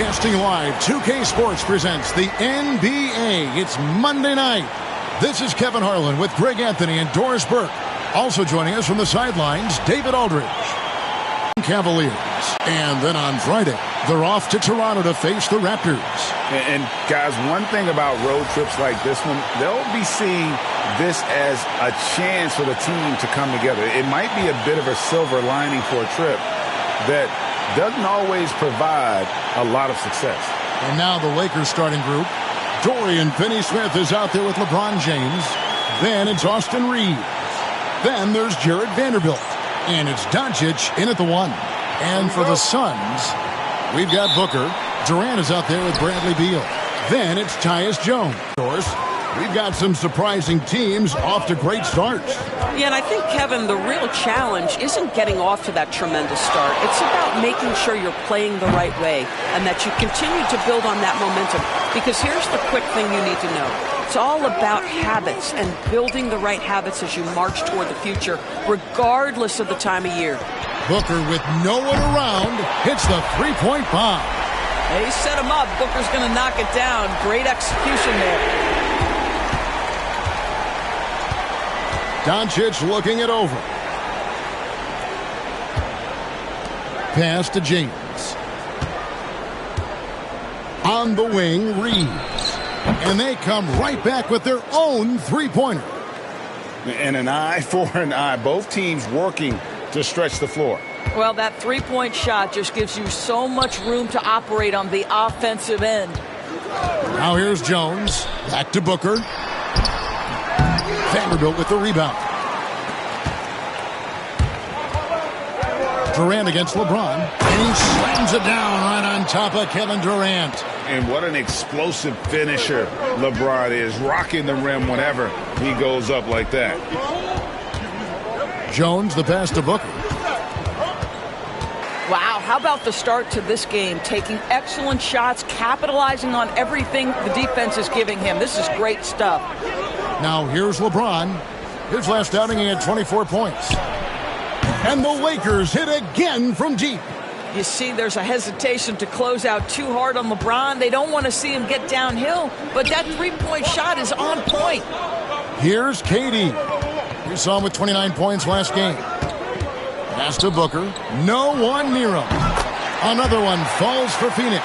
Broadcasting live, 2K Sports presents the NBA. It's Monday night. This is Kevin Harlan with Greg Anthony and Doris Burke. Also joining us from the sidelines, David Aldridge. Cavaliers. And then on Friday, they're off to Toronto to face the Raptors. And guys, one thing about road trips like this one, they'll be seeing this as a chance for the team to come together. It might be a bit of a silver lining for a trip that doesn't always provide a lot of success. And now the Lakers starting group. Dorian Finney-Smith is out there with LeBron James. Then it's Austin Reeves. Then there's Jared Vanderbilt. And it's Doncic in at the 1. And for the Suns, we've got Booker. Durant is out there with Bradley Beal. Then it's Tyus Jones. Of course, we've got some surprising teams off to great starts. Yeah, and I think, Kevin, the real challenge isn't getting off to that tremendous start. It's about making sure you're playing the right way and that you continue to build on that momentum. Because here's the quick thing you need to know. It's all about habits and building the right habits as you march toward the future, regardless of the time of year. Booker, with no one around, hits the three-point bomb. They set him up. Booker's going to knock it down. Great execution there. Doncic looking it over. Pass to James. On the wing, Reeves. And they come right back with their own three-pointer. And an eye for an eye. Both teams working to stretch the floor. Well, that three-point shot just gives you so much room to operate on the offensive end. Now here's Jones. Back to Booker. Vanderbilt with the rebound. Durant against LeBron. And he slams it down right on top of Kevin Durant. And what an explosive finisher LeBron is. Rocking the rim whenever he goes up like that. Jones, the pass to Booker. Wow, how about the start to this game? Taking excellent shots, capitalizing on everything the defense is giving him. This is great stuff. Now here's LeBron. His last outing, he had 24 points. And the Lakers hit again from deep. You see, there's a hesitation to close out too hard on LeBron. They don't want to see him get downhill, but that three-point shot is on point. Here's KD. You saw him with 29 points last game. Pass to Booker. No one near him. Another one falls for Phoenix.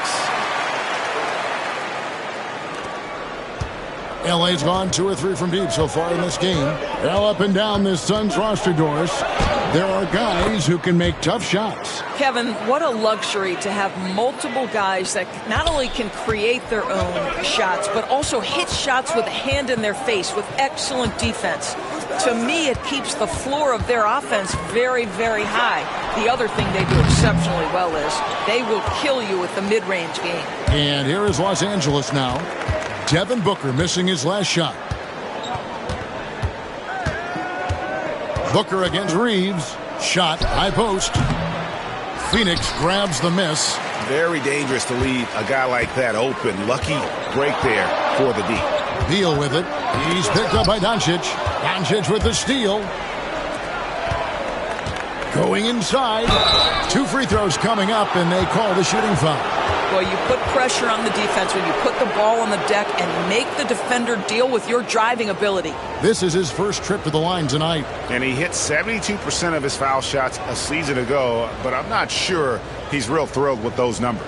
LA's gone 2 or 3 from deep so far in this game. Well, up and down this Suns roster, Doris. There are guys who can make tough shots. Kevin, what a luxury to have multiple guys that not only can create their own shots, but also hit shots with a hand in their face with excellent defense. To me, it keeps the floor of their offense very, very high. The other thing they do exceptionally well is they will kill you with the mid-range game. And here is Los Angeles now. Devin Booker missing his last shot. Booker against Reeves. Shot, high post. Phoenix grabs the miss. Very dangerous to leave a guy like that open. Lucky break there for the D. Beal with it. He's picked up by Doncic. Doncic with the steal. Going inside. 2 free throws coming up, and they call the shooting foul. Well, you put pressure on the defense when you put the ball on the deck and make the defender deal with your driving ability. This is his first trip to the line tonight. And he hit 72% of his foul shots a season ago, but I'm not sure he's real thrilled with those numbers.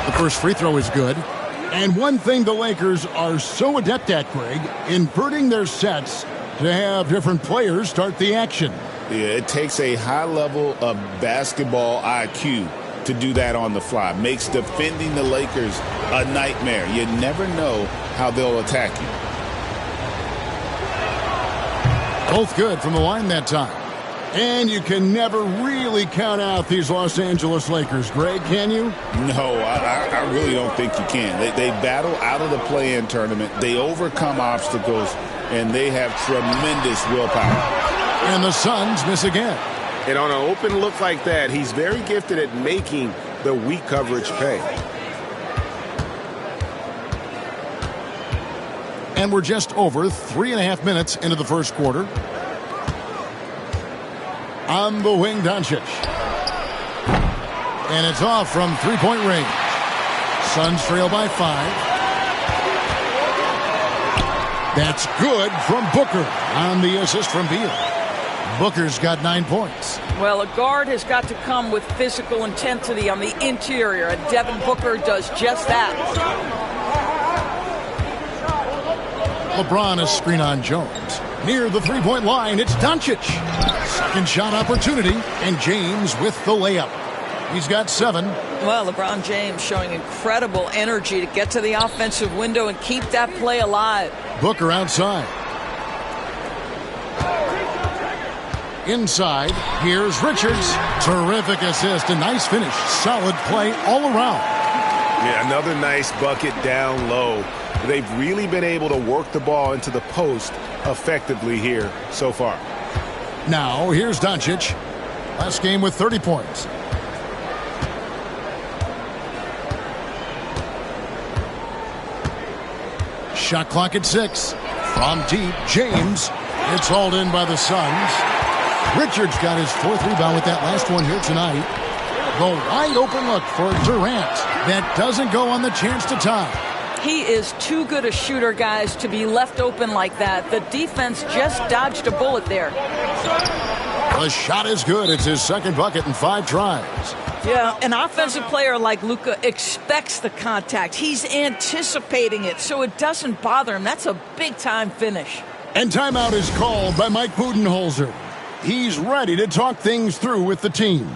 The first free throw is good. And one thing the Lakers are so adept at, Greg, inverting their sets to have different players start the action. Yeah, it takes a high level of basketball IQ to do that on the fly. Makes defending the Lakers a nightmare. You never know how they'll attack you. Both good from the line that time. And you can never really count out these Los Angeles Lakers, Greg, can you? No, I really don't think you can. They battle out of the play-in tournament. They overcome obstacles, and they have tremendous willpower. And the Suns miss again. And on an open look like that, he's very gifted at making the weak coverage pay. And we're just over 3.5 minutes into the first quarter. On the wing, Doncic. And it's off from three-point range. Suns trail by 5. That's good from Booker on the assist from Beal. Booker's got 9 points. Well, a guard has got to come with physical intensity on the interior, and Devin Booker does just that. LeBron is screen on Jones. Near the three-point line, it's Doncic. Second shot opportunity, and James with the layup. He's got 7. Well, LeBron James showing incredible energy to get to the offensive window and keep that play alive. Booker outside. Inside, here's Richards. Terrific assist, a nice finish. Solid play all around. Yeah, another nice bucket down low. They've really been able to work the ball into the post effectively here so far. Now, here's Doncic. Last game with 30 points. Shot clock at 6. From deep, James. It's hauled in by the Suns. Richards got his 4th rebound with that last one here tonight. The wide open look for Durant. That doesn't go on the chance to tie. He is too good a shooter, guys, to be left open like that. The defense just dodged a bullet there. The shot is good. It's his second bucket in 5 tries. Yeah, an offensive player like Luka expects the contact. He's anticipating it, so it doesn't bother him. That's a big-time finish. And timeout is called by Mike Budenholzer. He's ready to talk things through with the team.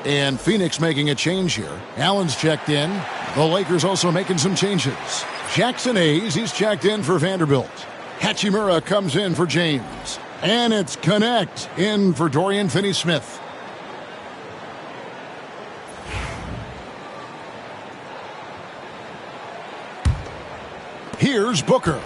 And Phoenix making a change here. Allen's checked in. The Lakers also making some changes. Jackson Hayes, he's checked in for Vanderbilt. Hachimura comes in for James. And it's Connect in for Dorian Finney-Smith. Here's Booker.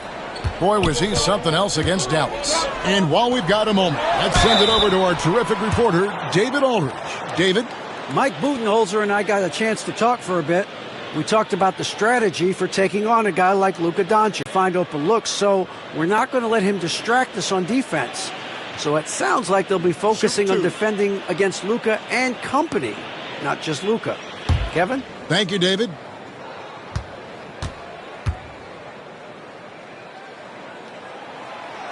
Boy, was he something else against Dallas. And while we've got a moment, let's send it over to our terrific reporter, David Aldridge. David? Mike Budenholzer and I got a chance to talk for a bit. We talked about the strategy for taking on a guy like Luka Doncic, find open looks, so we're not going to let him distract us on defense. So it sounds like they'll be focusing on defending against Luka and company, not just Luka. Kevin? Thank you, David.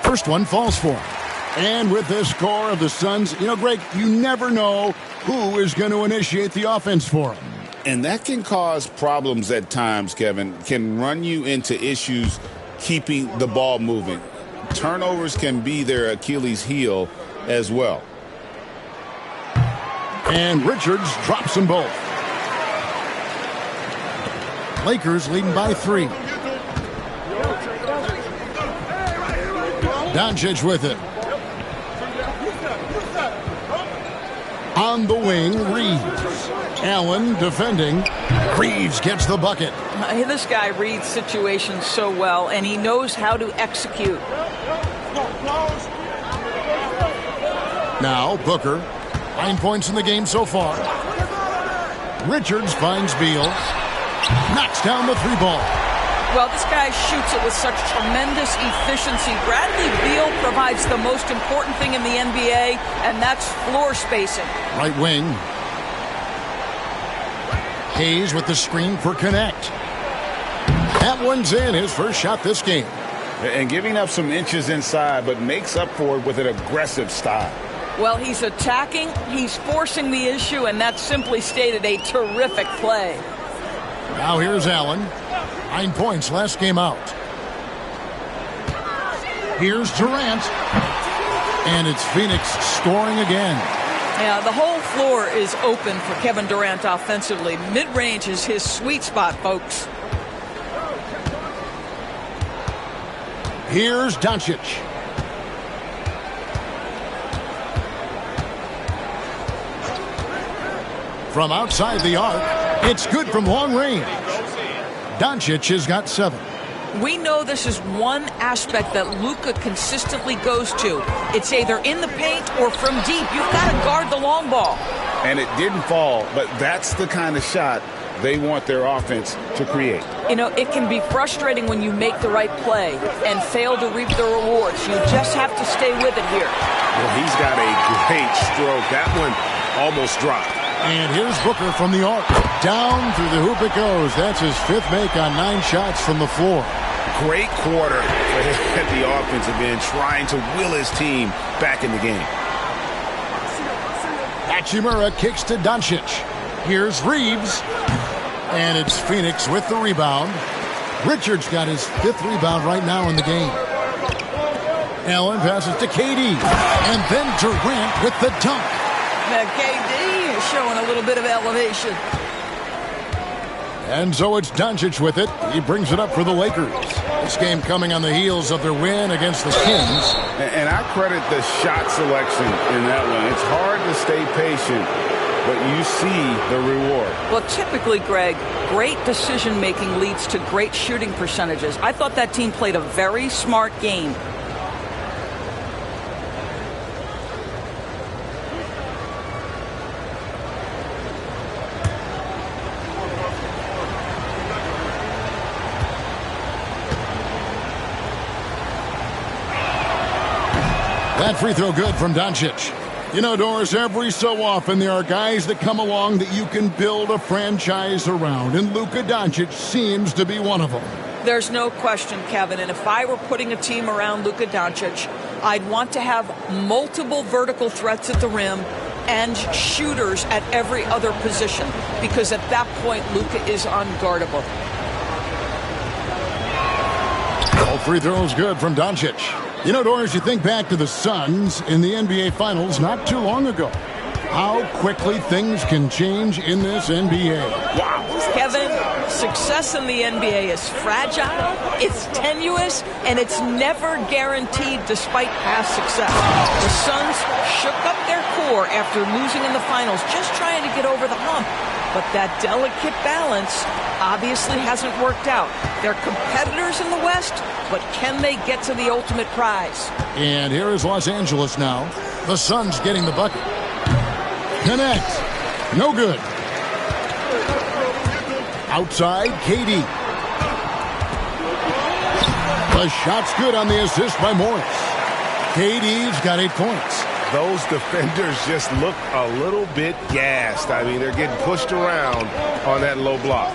First one falls for him. And with this score of the Suns, Greg, you never know who is going to initiate the offense for them. And that can cause problems at times, Kevin. Can run you into issues keeping the ball moving. Turnovers can be their Achilles heel as well. And Richards drops them both. Lakers leading by 3. Doncic with it. On the wing, Reeves. Allen defending. Reeves gets the bucket. This guy reads situations so well, and he knows how to execute. Now Booker. 9 points in the game so far. Richards finds Beal. Knocks down the 3-ball. Well, this guy shoots it with such tremendous efficiency. Bradley Beal provides provides the most important thing in the NBA, and that's floor spacing. Right wing. Hayes with the screen for Connect. That one's in, his first shot this game. And giving up some inches inside, but makes up for it with an aggressive style. Well, he's attacking, he's forcing the issue, and that's simply stated a terrific play. Now here's Allen. 9 points last game out. Here's Durant. And it's Phoenix scoring again. Yeah, the whole floor is open for Kevin Durant offensively. Mid-range is his sweet spot, folks. Here's Doncic. From outside the arc, it's good from long range. Doncic has got 7. We know this is one aspect that Luka consistently goes to. It's either in the paint or from deep. You've got to guard the long ball. And it didn't fall, but that's the kind of shot they want their offense to create. You know, it can be frustrating when you make the right play and fail to reap the rewards. You just have to stay with it here. Well, he's got a great stroke. That one almost dropped. And here's Booker from the arc. Down through the hoop it goes. That's his 5th make on 9 shots from the floor. Great quarter for him at the offensive end, trying to will his team back in the game. Hachimura kicks to Doncic. Here's Reeves. And it's Phoenix with the rebound. Richards got his 5th rebound right now in the game. Allen passes to KD. And then Durant with the dunk. Now, KD is showing a little bit of elevation. And so it's Doncic with it. He brings it up for the Lakers. This game coming on the heels of their win against the Kings. And I credit the shot selection in that one. It's hard to stay patient, but you see the reward. Well, typically, Greg, great decision-making leads to great shooting percentages. I thought that team played a very smart game. That free throw good from Doncic. You know, Doris, every so often there are guys that come along that you can build a franchise around, and Luka Doncic seems to be one of them. There's no question, Kevin, and if I were putting a team around Luka Doncic, I'd want to have multiple vertical threats at the rim and shooters at every other position, because at that point, Luka is unguardable. All free throws good from Doncic. You know, Doris, you think back to the Suns in the NBA Finals not too long ago. How quickly things can change in this NBA. Wow. Kevin, success in the NBA is fragile, it's tenuous, and it's never guaranteed despite past success. The Suns shook up their core after losing in the finals, just trying to get over the hump. But that delicate balance obviously hasn't worked out. They're competitors in the West, but can they get to the ultimate prize? And here is Los Angeles now. The Suns getting the bucket. Connect. No good. Outside, KD. The shot's good on the assist by Morris. KD's got 8 points. Those defenders just look a little bit gassed. I mean, they're getting pushed around on that low block.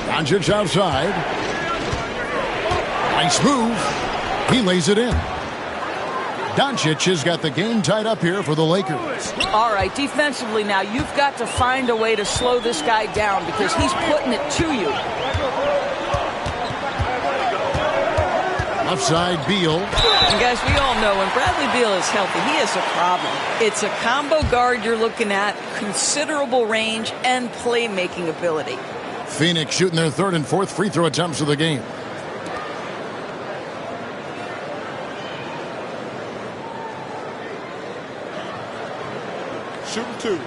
Doncic outside. Nice move. He lays it in. Doncic has got the game tied up here for the Lakers. All right, defensively now, you've got to find a way to slow this guy down because he's putting it to you. Left side, Beal. And guys, we all know when Bradley Beal is healthy, he is a problem. It's a combo guard you're looking at, considerable range and playmaking ability. Phoenix shooting their 3rd and 4th free throw attempts of the game. Shooting 2.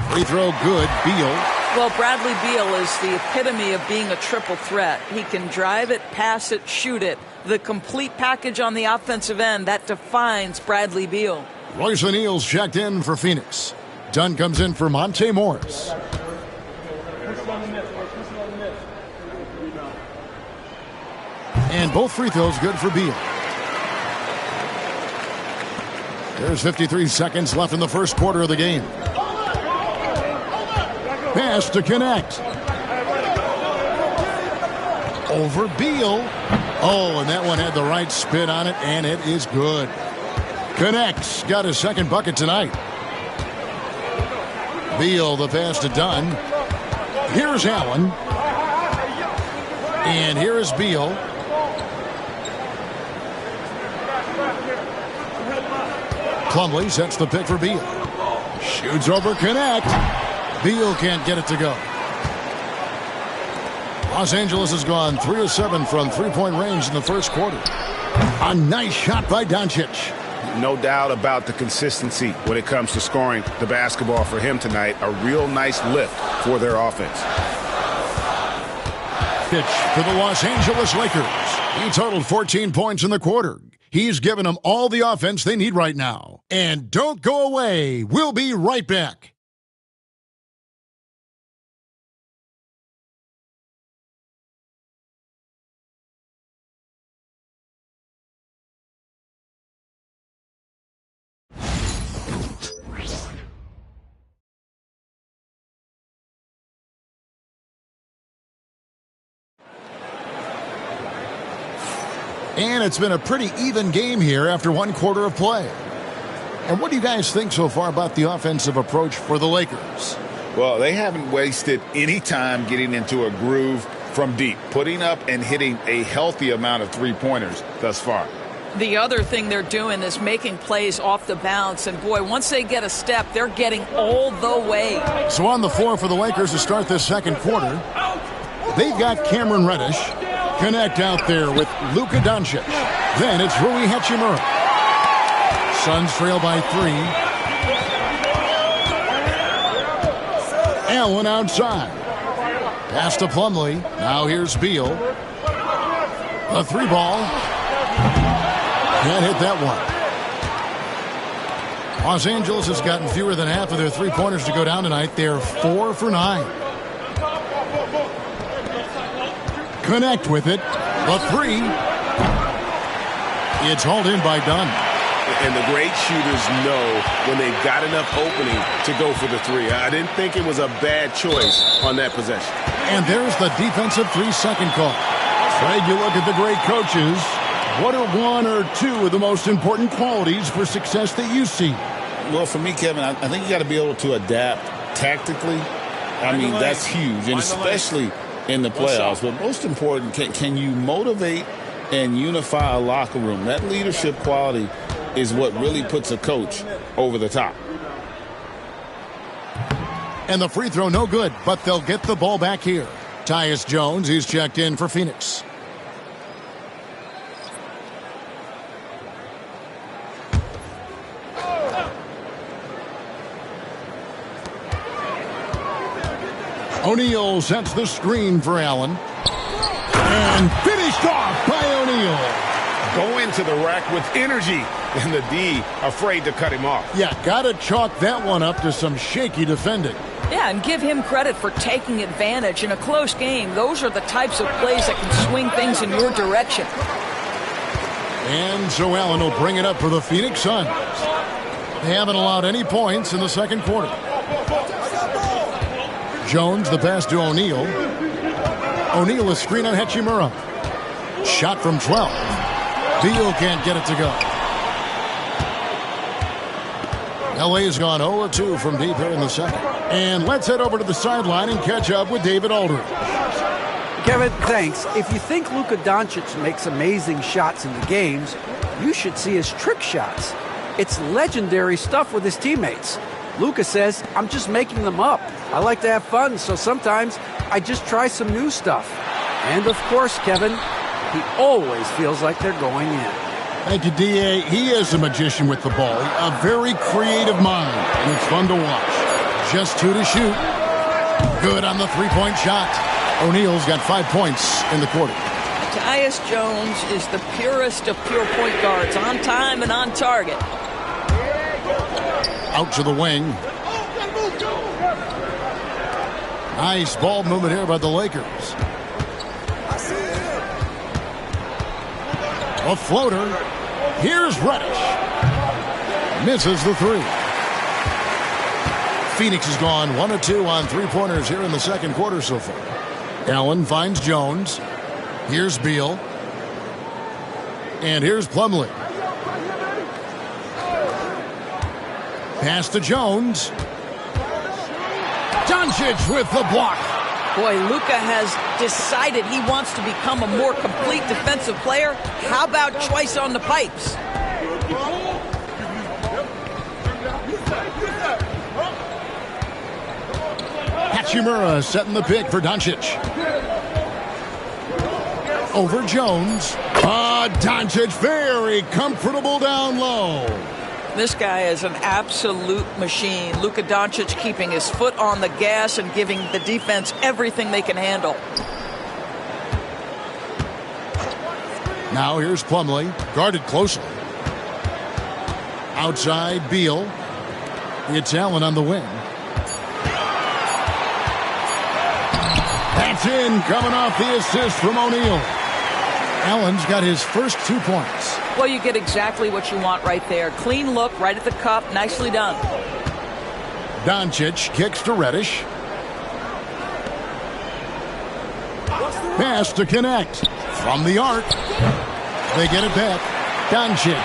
Free throw good, Beal. Well, Bradley Beal is the epitome of being a triple threat. He can drive it, pass it, shoot it. The complete package on the offensive end, that defines Bradley Beal. Royce O'Neal's checked in for Phoenix. Dunn comes in for Monte Morris. And both free throws good for Beal. There's 53 seconds left in the first quarter of the game. Pass to connect. Over Beal. Oh, and that one had the right spin on it, and it is good. Connects. Got his second bucket tonight. Beal, the pass to Dunn. Here's Allen. And here is Beal. Plumlee sets the pick for Beal. Shoots over Connect. Beal can't get it to go. Los Angeles has gone 3 of 7 from three-point range in the first quarter. A nice shot by Doncic. No doubt about the consistency when it comes to scoring the basketball for him tonight. A real nice lift for their offense. Pitch for the Los Angeles Lakers. He totaled 14 points in the quarter. He's given them all the offense they need right now. And don't go away. We'll be right back. And it's been a pretty even game here after one quarter of play. And what do you guys think so far about the offensive approach for the Lakers? Well, they haven't wasted any time getting into a groove from deep, putting up and hitting a healthy amount of three-pointers thus far. The other thing they're doing is making plays off the bounce. And, boy, once they get a step, they're getting all the way. So on the floor for the Lakers to start this second quarter, they've got Cameron Reddish. Connect out there with Luka Doncic. Then it's Rui Hachimura. Suns trail by 3. Allen outside. Pass to Plumlee. Now here's Beal. A 3-ball. Can't hit that one. Los Angeles has gotten fewer than half of their three-pointers to go down tonight. They're 4 for 9. Connect with it. The 3. It's hauled in by Dunn. And the great shooters know when they've got enough opening to go for the 3. I didn't think it was a bad choice on that possession. And there's the defensive 3-second call. Craig, you look at the great coaches. What are one or two of the most important qualities for success that you see? Well, for me, Kevin, I think you got to be able to adapt tactically. I mean, that's huge, and especially in the playoffs. But most important, can you motivate and unify a locker room? That leadership quality is what really puts a coach over the top. And the free throw no good, but they'll get the ball back here. Tyus Jones, he's checked in for Phoenix. O'Neal sets the screen for Allen. And finished off by O'Neal. Go into the rack with energy, and the D afraid to cut him off. Yeah, got to chalk that one up to some shaky defending. Yeah, and give him credit for taking advantage in a close game. Those are the types of plays that can swing things in your direction. And so Allen will bring it up for the Phoenix Suns. They haven't allowed any points in the second quarter. Jones, the pass to O'Neal. O'Neal is screen on Hachimura. Shot from 12. Beal can't get it to go. LA's gone 0-2 from deep here in the second. And let's head over to the sideline and catch up with David Aldridge. Kevin, thanks. If you think Luka Doncic makes amazing shots in the games, you should see his trick shots. It's legendary stuff with his teammates. Luka says, I'm just making them up. I like to have fun, so sometimes I just try some new stuff. And of course, Kevin, he always feels like they're going in. Thank you, D.A. He is a magician with the ball. A very creative mind, and it's fun to watch. Just 2 to shoot. Good on the three-point shot. O'Neal's got 5 points in the quarter. Tyus Jones is the purest of pure point guards, on time and on target. Out to the wing. Nice ball movement here by the Lakers. A floater. Here's Reddish. Misses the three. Phoenix has gone 1 of 2 on three-pointers here in the second quarter so far. Allen finds Jones. Here's Beal. And here's Plumlee. Pass to Jones. Doncic with the block. Boy, Luka has decided he wants to become a more complete defensive player. How about choice on the pipes? Hachimura setting the pick for Doncic. Over Jones. Doncic very comfortable down low. This guy is an absolute machine. Luka Doncic keeping his foot on the gas and giving the defense everything they can handle. Now here's Plumlee, guarded closely. Outside Beal. It's Allen on the wing. That's in, coming off the assist from O'Neal. Allen's got his first 2 points. Well, you get exactly what you want right there. Clean look, right at the cup. Nicely done. Doncic kicks to Reddish. Pass to connect. From the arc. They get it back. Doncic.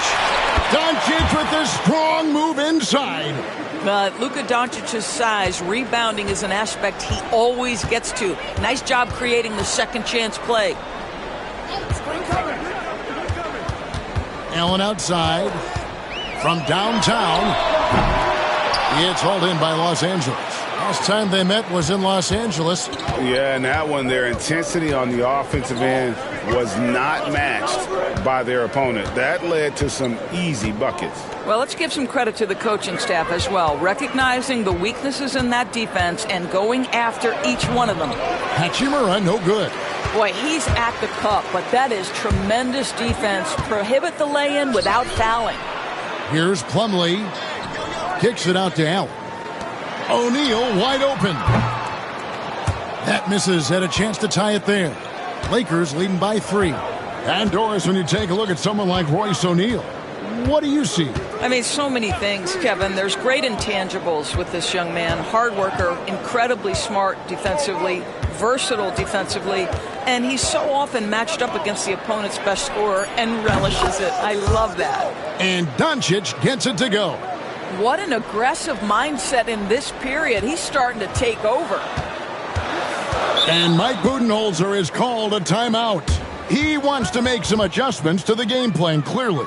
Doncic with the strong move inside. Luka Doncic's size, rebounding is an aspect he always gets to. Nice job creating the second chance play. Allen outside. From downtown. It's hauled in by Los Angeles. Last time they met was in Los Angeles. Yeah, and that one, their intensity on the offensive end was not matched by their opponent. That led to some easy buckets. Well, let's give some credit to the coaching staff as well, recognizing the weaknesses in that defense and going after each one of them. Hachimura, no good. Boy, he's at the cup, but that is tremendous defense. Prohibit the lay-in without fouling. Here's Plumlee. Kicks it out to Allen. O'Neal wide open. That misses. Had a chance to tie it there. Lakers leading by 3. And Doris, when you take a look at someone like Royce O'Neal, what do you see? I mean, so many things, Kevin. There's great intangibles with this young man. Hard worker, incredibly smart defensively, versatile defensively, and he's so often matched up against the opponent's best scorer and relishes it. I love that. And Doncic gets it to go. What an aggressive mindset in this period. He's starting to take over. And Mike Budenholzer is called a timeout. He wants to make some adjustments to the game plan, clearly.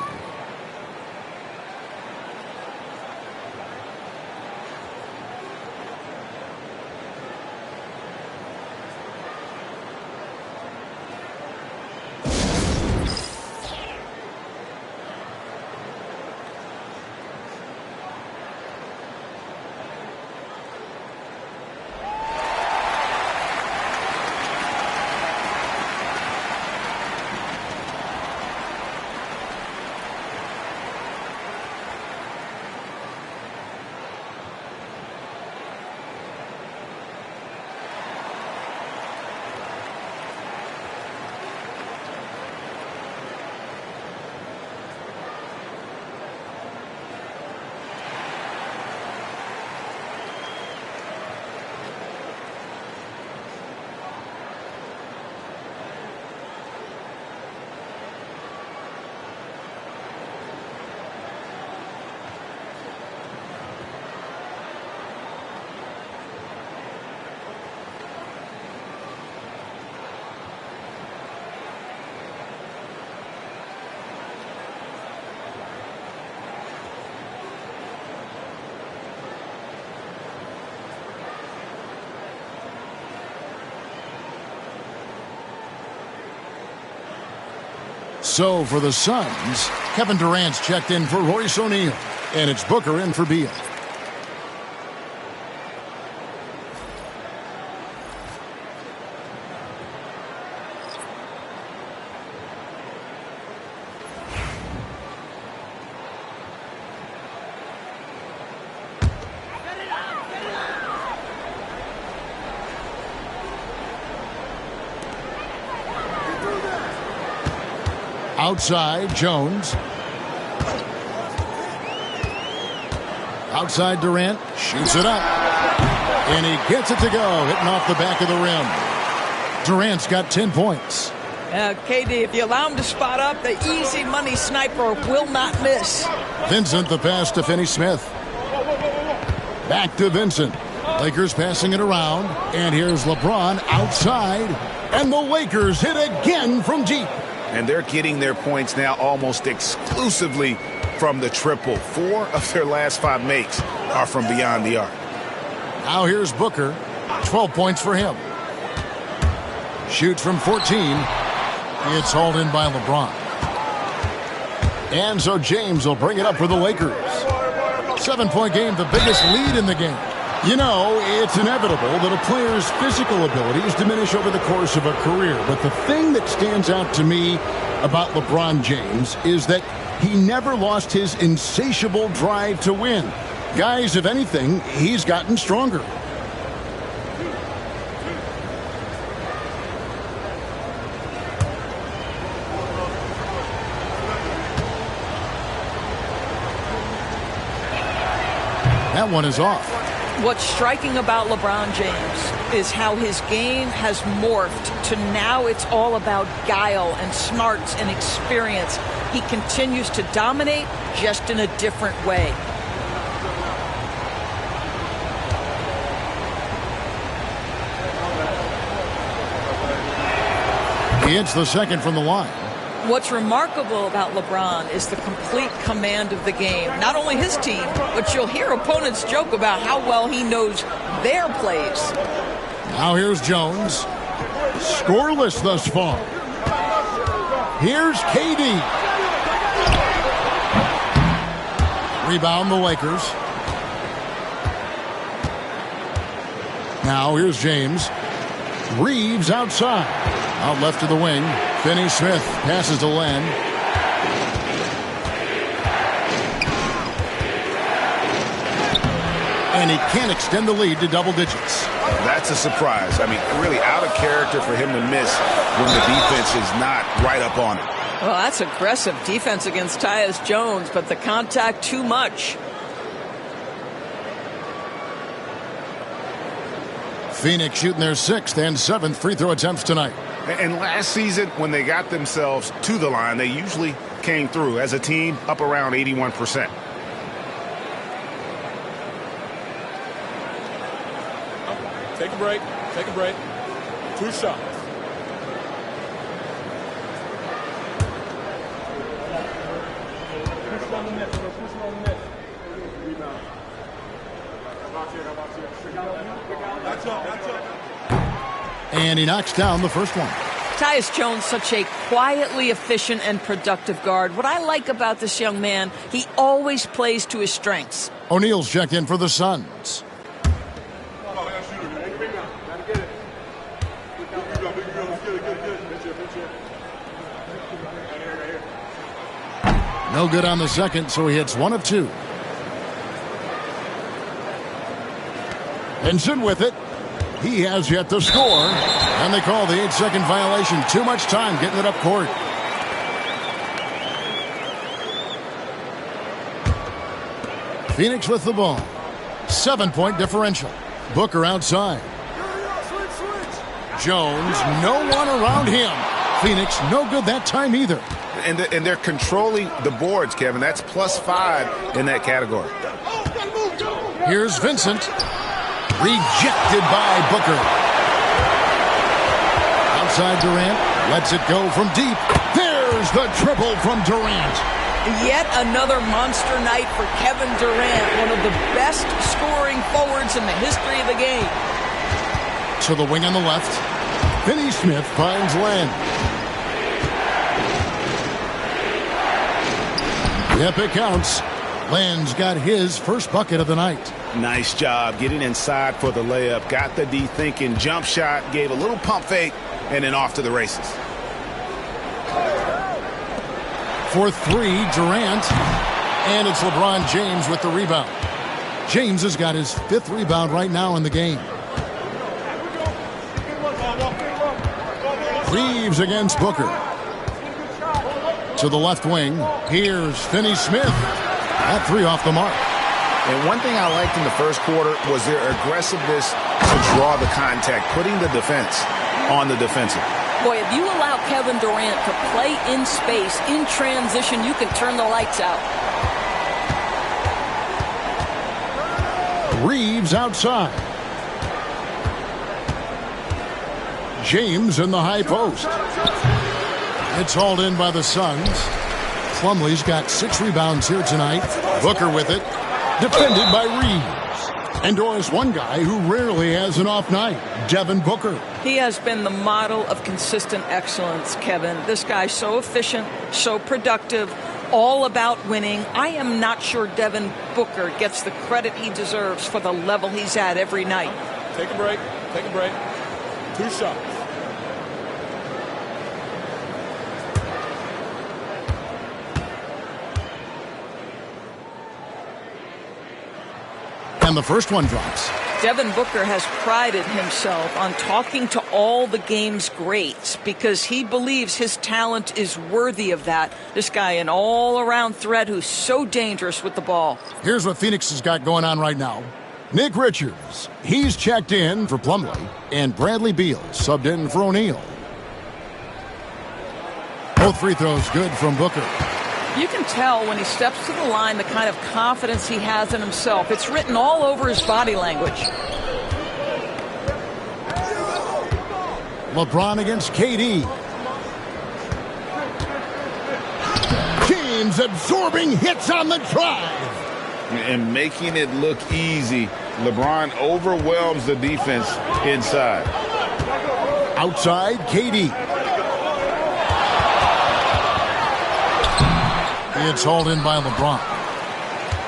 So for the Suns, Kevin Durant's checked in for Royce O'Neal, and it's Booker in for Beal. Outside, Jones. Outside, Durant. Shoots it up. And he gets it to go, hitting off the back of the rim. Durant's got 10 points. KD, if you allow him to spot up, the easy money sniper will not miss. Vincent, the pass to Finney-Smith. Back to Vincent. Lakers passing it around. And here's LeBron outside. And the Lakers hit again from deep. And they're getting their points now almost exclusively from the triple. 4 of their last 5 makes are from beyond the arc. Now here's Booker. 12 points for him. Shoots from 14. It's hauled in by LeBron. And so James will bring it up for the Lakers. 7-point game, the biggest lead in the game. You know, it's inevitable that a player's physical abilities diminish over the course of a career. But the thing that stands out to me about LeBron James is that he never lost his insatiable drive to win. Guys, if anything, he's gotten stronger. That one is off. What's striking about LeBron James is how his game has morphed to now it's all about guile and smarts and experience. He continues to dominate just in a different way. He hits the second from the line. What's remarkable about LeBron is the complete command of the game. Not only his team, but you'll hear opponents joke about how well he knows their plays. Now here's Jones. Scoreless thus far. Here's KD. Rebound the Lakers. Now here's James. Reeves outside. Out left to the wing. Finney-Smith passes to Len. And he can't extend the lead to double digits. That's a surprise. I mean, really out of character for him to miss when the defense is not right up on it. Well, that's aggressive defense against Tyus Jones, but the contact too much. Phoenix shooting their 6th and 7th free throw attempts tonight. And last season, when they got themselves to the line, they usually came through as a team up around 81%. Take a break. Take a break. 2 shots. And he knocks down the first one. Tyus Jones, such a quietly efficient and productive guard. What I like about this young man, he always plays to his strengths. O'Neal's checked in for the Suns. No good on the second, so he hits 1 of 2. Vincent with it. He has yet to score. And they call the 8-second violation. Too much time getting it up court. Phoenix with the ball. 7-point differential. Booker outside. Jones, no one around him. Phoenix, no good that time either. And they're controlling the boards, Kevin. That's +5 in that category. Here's Vincent. Rejected by Booker. Outside Durant. Lets it go from deep. There's the triple from Durant. Yet another monster night for Kevin Durant, one of the best scoring forwards in the history of the game. To the wing on the left. Finney-Smith finds Len. Yep, it counts. Len's got his first bucket of the night. Nice job getting inside for the layup. Got the D thinking. Jump shot. Gave a little pump fake. And then off to the races. For 3, Durant. And it's LeBron James with the rebound. James has got his 5th rebound right now in the game. Reeves against Booker. to the left wing. Here's Finney Smith. That three off the mark. And one thing I liked in the first quarter was their aggressiveness to draw the contact, putting the defense on the defensive. Boy, if you allow Kevin Durant to play in space, in transition, you can turn the lights out. Reeves outside. James in the high post. It's hauled in by the Suns. Plumlee's got 6 rebounds here tonight. Booker with it. Defended by Reeves. And Doris, one guy who rarely has an off night, Devin Booker. He has been the model of consistent excellence, Kevin. This guy's so efficient, so productive, all about winning. I am not sure Devin Booker gets the credit he deserves for the level he's at every night. Take a break. Take a break. 2 shots. And the first one drops. Devin Booker has prided himself on talking to all the game's greats because he believes his talent is worthy of that. This guy, an all-around threat who's so dangerous with the ball. Here's what Phoenix has got going on right now. Nick Richards, he's checked in for Plumlee, and Bradley Beal subbed in for O'Neal. Both free throws good from Booker. You can tell when he steps to the line the kind of confidence he has in himself. It's written all over his body language. LeBron against KD. James absorbing hits on the drive. And making it look easy. LeBron overwhelms the defense inside. Outside, KD. It's hauled in by LeBron.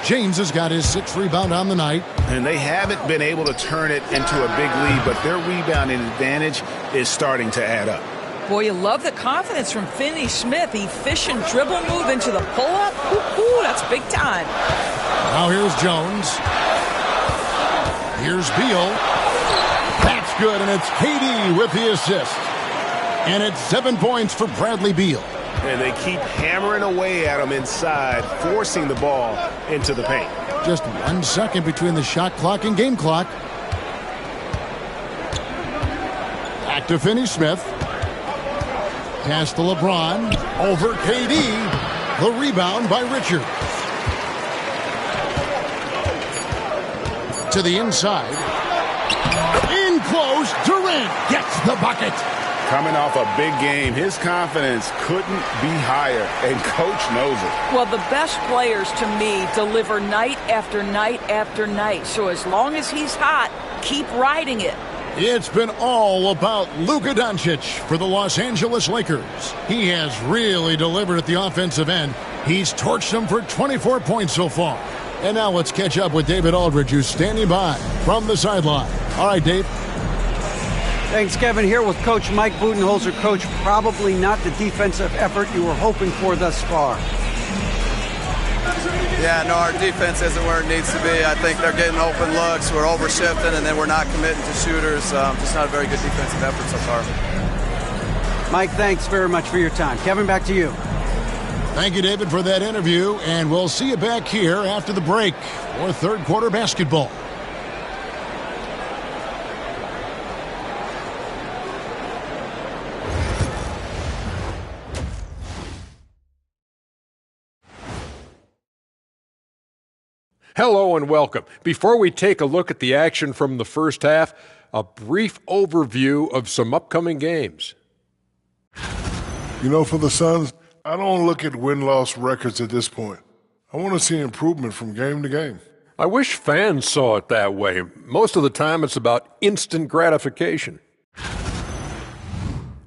James has got his 6th rebound on the night. And they haven't been able to turn it into a big lead, but their rebounding advantage is starting to add up. Boy, you love the confidence from Finney Smith. Efficient dribble move into the pull-up. Ooh, that's big time. Now here's Jones. Here's Beal. That's good, and it's KD with the assist. And it's 7 points for Bradley Beal. And they keep hammering away at him inside, forcing the ball into the paint. Just 1 second between the shot clock and game clock. Back to Finney Smith. Pass to LeBron. Over KD. The rebound by Richards. To the inside. In close. Durant gets the bucket. Coming off a big game, his confidence couldn't be higher, and Coach knows it. Well, the best players, to me, deliver night after night after night. So as long as he's hot, keep riding it. It's been all about Luka Doncic for the Los Angeles Lakers. He has really delivered at the offensive end. He's torched them for 24 points so far. And now let's catch up with David Aldridge, who's standing by from the sideline. All right, Dave. Thanks, Kevin. Here with Coach Mike Budenholzer. Coach, probably not the defensive effort you were hoping for thus far. Yeah, no, our defense isn't where it needs to be. I think they're getting open looks. We're overshifting, and then we're not committing to shooters. Just not a very good defensive effort so far. Mike, thanks very much for your time. Kevin, back to you. Thank you, David, for that interview, and we'll see you back here after the break for third quarter basketball. Hello and welcome. Before we take a look at the action from the first half, a brief overview of some upcoming games. You know, for the Suns, I don't look at win-loss records at this point. I want to see improvement from game to game. I wish fans saw it that way. Most of the time it's about instant gratification.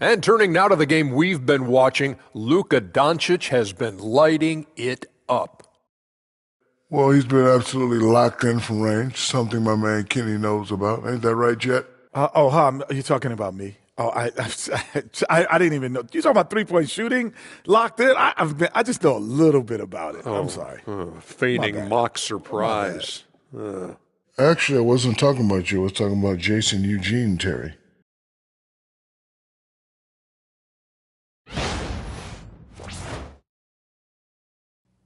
And turning now to the game we've been watching, Luka Doncic has been lighting it up. Well, he's been absolutely locked in from range, something my man Kenny knows about. Ain't that right, Jet? Hi. Are you talking about me? Oh, I didn't even know. You talking about three-point shooting? Locked in? I just know a little bit about it. I'm sorry. Feigning mock surprise. Actually, I wasn't talking about you. I was talking about Jason Eugene, Terry.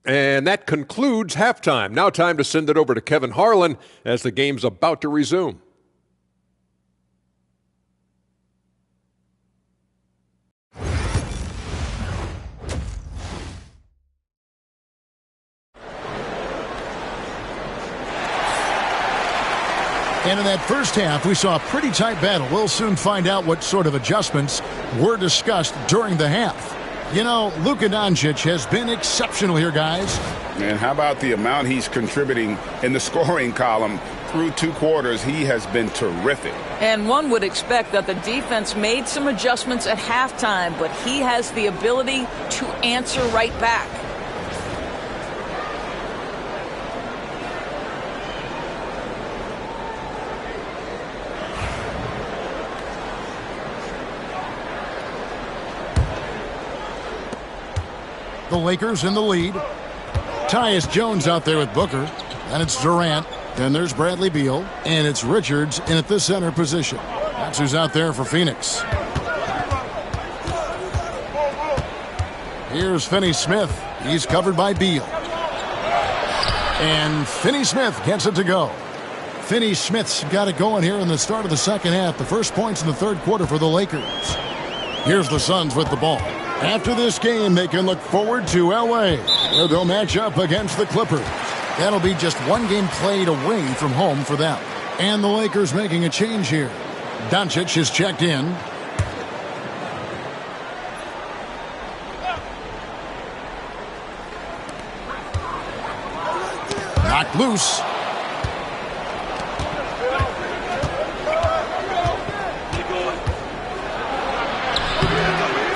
And that concludes halftime. Now time to send it over to Kevin Harlan as the game's about to resume. And in that first half, we saw a pretty tight battle. We'll soon find out what sort of adjustments were discussed during the half. You know, Luka Doncic has been exceptional here, guys. And how about the amount he's contributing in the scoring column? Through 2 quarters, he has been terrific. And one would expect that the defense made some adjustments at halftime, but he has the ability to answer right back. The Lakers in the lead. Tyus Jones out there with Booker. And it's Durant. Then there's Bradley Beal. And it's Richards in at the center position. That's who's out there for Phoenix. Here's Finney-Smith. He's covered by Beal. And Finney-Smith gets it to go. Finney-Smith's got it going here in the start of the second half. The first points in the third quarter for the Lakers. Here's the Suns with the ball. After this game, they can look forward to L.A., where they'll match up against the Clippers. That'll be just one game played away from home for them. And the Lakers making a change here. Doncic is checked in. Knocked loose.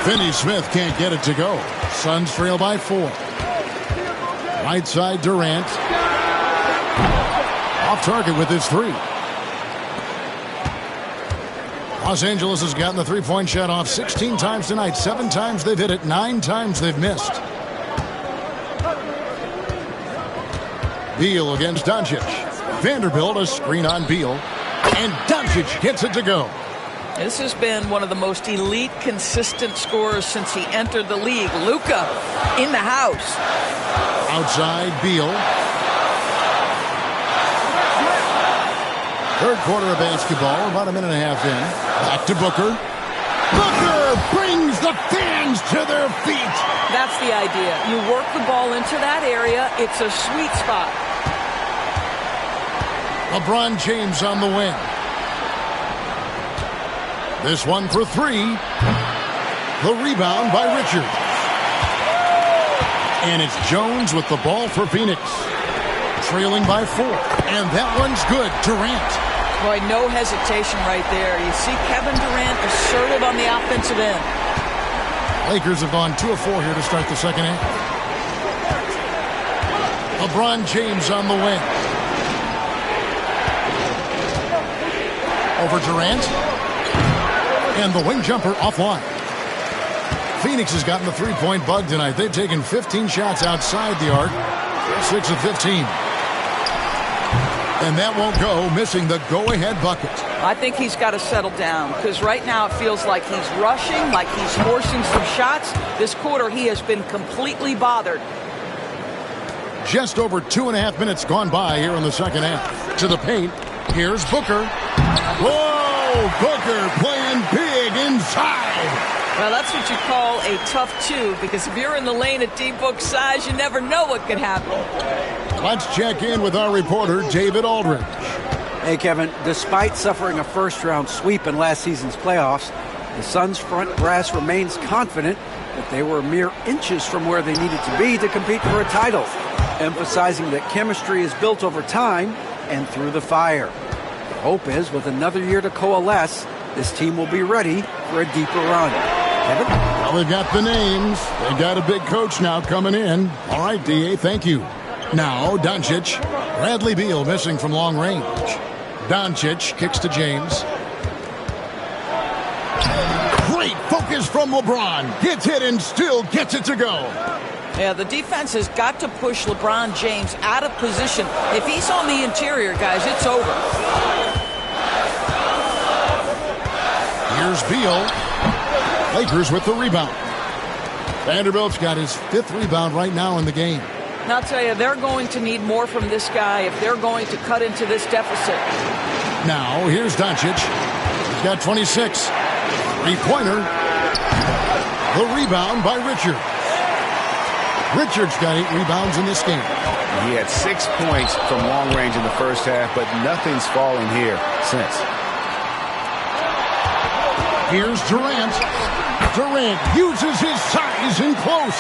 Finney-Smith can't get it to go. Suns trail by 4. Right side, Durant. Off target with his 3. Los Angeles has gotten the three-point shot off 16 times tonight. 7 times they've hit it. 9 times they've missed. Beal against Doncic. Vanderbilt, a screen on Beal. And Doncic gets it to go. This has been one of the most elite, consistent scorers since he entered the league. Luka in the house. Outside, Beal. Third quarter of basketball, about a minute and a half in. Back to Booker. Booker brings the fans to their feet. That's the idea. You work the ball into that area. It's a sweet spot. LeBron James on the win. This one for 3. The rebound by Richards. And it's Jones with the ball for Phoenix. Trailing by 4. And that one's good. Durant. Boy, no hesitation right there. You see Kevin Durant assertive on the offensive end. Lakers have gone 2 of 4 here to start the second half. LeBron James on the win. Over Durant. And the wing jumper offline. Phoenix has gotten the three-point bug tonight. They've taken 15 shots outside the arc. 6 of 15. And that won't go, missing the go-ahead bucket. I think he's got to settle down because right now it feels like he's rushing, like he's forcing some shots. This quarter he has been completely bothered. Just over 2.5 minutes gone by here in the second half. To the paint. Here's Booker. Whoa! Booker playing big inside. Well, that's what you call a tough 2 because if you're in the lane at D-Book size, you never know what could happen. Let's check in with our reporter, David Aldridge. Hey, Kevin, despite suffering a first-round sweep in last season's playoffs, the Suns' front brass remains confident that they were mere inches from where they needed to be to compete for a title, emphasizing that chemistry is built over time and through the fire. The hope is, with another year to coalesce, this team will be ready for a deeper run. Kevin? Well, they've got the names. They've got a big coach now coming in. All right, D.A., thank you. Now, Doncic. Bradley Beal missing from long range. Doncic kicks to James. Great focus from LeBron. Gets hit and still gets it to go. Yeah, the defense has got to push LeBron James out of position. If he's on the interior, guys, it's over. Here's Beal. Lakers with the rebound. Vanderbilt's got his 5th rebound right now in the game. And I'll tell you, they're going to need more from this guy if they're going to cut into this deficit. Now, here's Doncic. He's got 26. Three-pointer. The rebound by Richards. Richards got 8 rebounds in this game. He had 6 points from long range in the first half, but nothing's fallen here since. Here's Durant. Durant uses his size in close.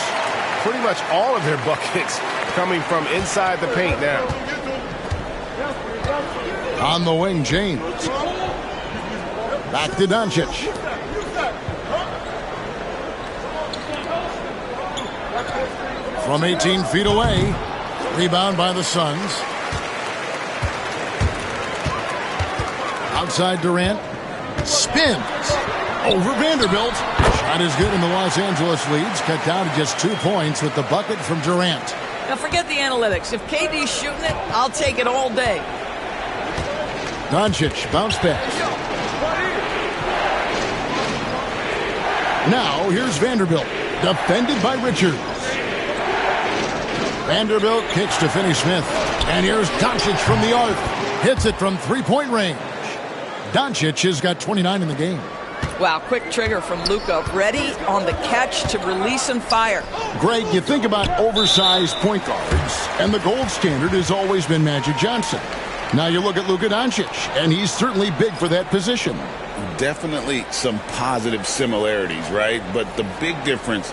Pretty much all of their buckets coming from inside the paint now. On the wing, James. Back to Doncic. From 18 feet away. Rebound by the Suns. Outside Durant. Spins. Over Vanderbilt. Shot is good, and the Los Angeles leads cut down to just 2 points with the bucket from Durant. Now forget the analytics. If KD's shooting it, I'll take it all day. Doncic bounce pass. Now here's Vanderbilt. Defended by Richards. Vanderbilt kicks to Finney-Smith. And here's Doncic from the arc. Hits it from three-point range. Doncic has got 29 in the game. Wow, quick trigger from Luka. Ready on the catch to release and fire. Greg, you think about oversized point guards, and the gold standard has always been Magic Johnson. Now you look at Luka Doncic, and he's certainly big for that position. Definitely some positive similarities, right? But the big difference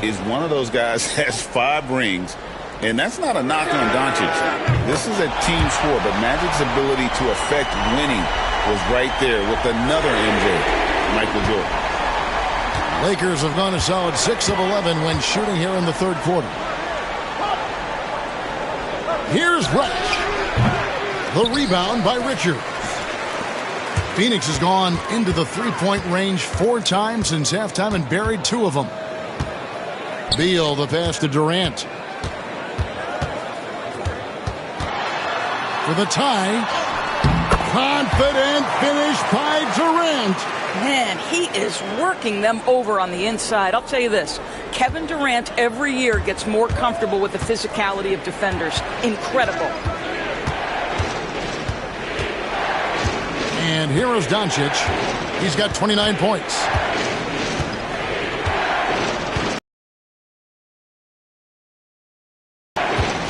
is one of those guys has 5 rings, and that's not a knock on Doncic. This is a team sport, but Magic's ability to affect winning was right there with another MJ. Michael Jordan. Lakers have gone a solid 6 of 11 when shooting here in the third quarter. Here's Reich. The rebound by Richards. Phoenix has gone into the three-point range 4 times since halftime and buried 2 of them. Beal the pass to Durant. For the tie. Confident finish by Durant. Man, he is working them over on the inside. I'll tell you this. Kevin Durant every year gets more comfortable with the physicality of defenders. Incredible. And here is Doncic. He's got 29 points.